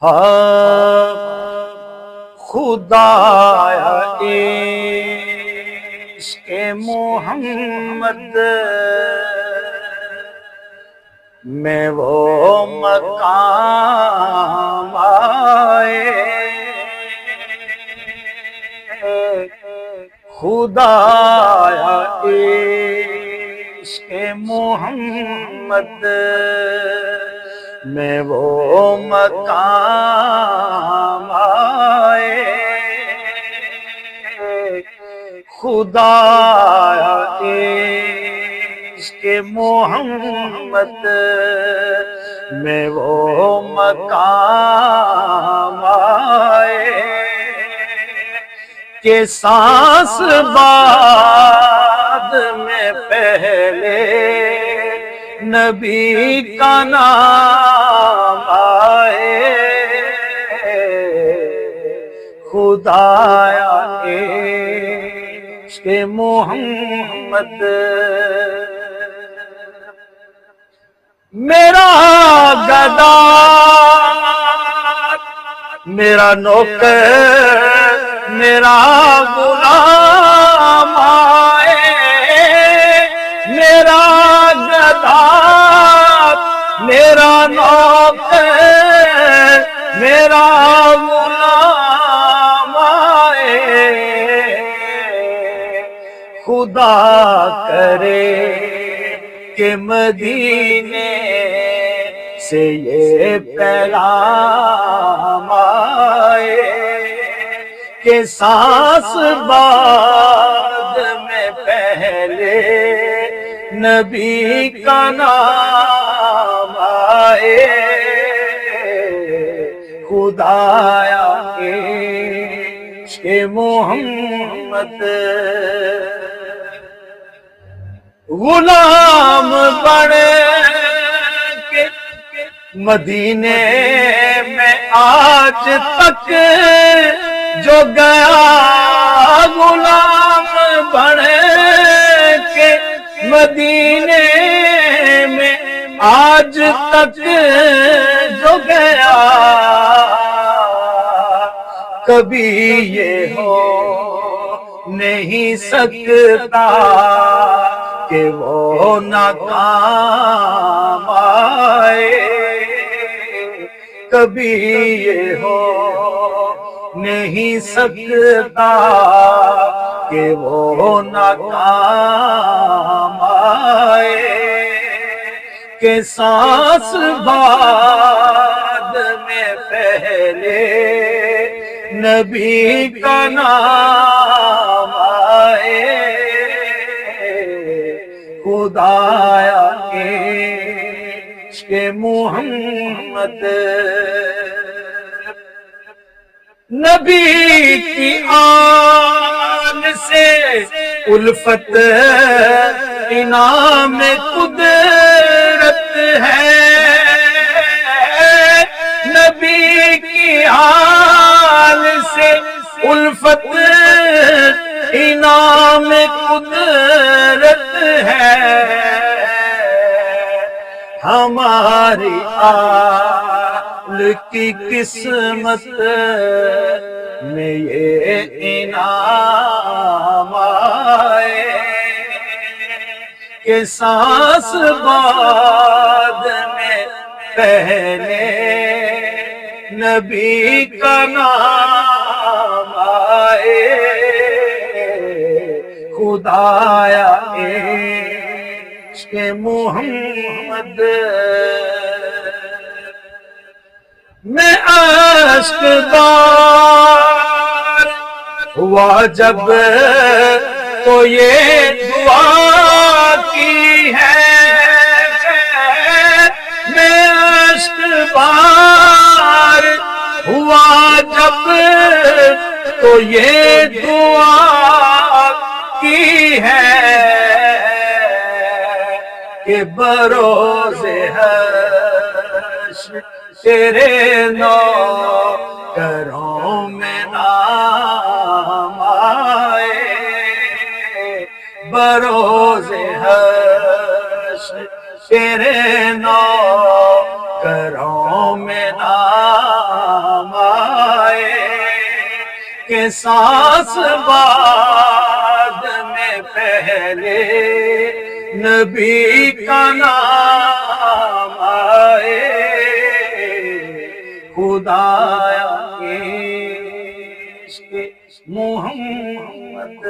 ہاں خدایا عشق محمد میں وہ مقام آئے، خدایا عشق محمد میں وہ مقام آئے، خدایا عشق محمد میں وہ مقام آئے کہ سانس بعد میں پہلے نبی کا نام آئے، خدایا عشق محمد میرا گدا میرا نوکر میرا غلام آئے، میرا گدا میرا نوکر میرا غلام آئے، خدا کرے کہ مدینے سے یہ پیغام آئے کہ سانس بعد میں پہلے نبی کا نام آئے، خدایا عشق محمد غلام بن کے مدینے میں آج تک جو گیا، غلام بن کے مدینے میں آج تک جو گیا، کبھی یہ ہو نہیں سکتا کہ وہ ناکام آئے، کبھی یہ ہو نہیں سکتا کہ وہ ناکام آئے، کہ سانس بعد میں پہلے نبی کا نام آئے، خدایا عشق محمد نبی کی آن سے الفت انعام قدرت ہے، نبی کی آن سے الفت انعام قدرت ہے، ہماری آل کی قسمت میں یہ انعام آئے کہ سانس بعد میں پہلے نبی کا نام آئے، خدایا عشق محمد میں عشق بار ہوا جب تو یہ دعا کی ہے، میں عشق بار ہوا جب تو یہ دعا کی ہے کہ بروز حشر تیرے نوکروں میں نام آئے، بروز حشر تیرے نوکروں میں نام کہ سانس بعد میں پہلے نبی کا نام آئے خدایا عشق محمد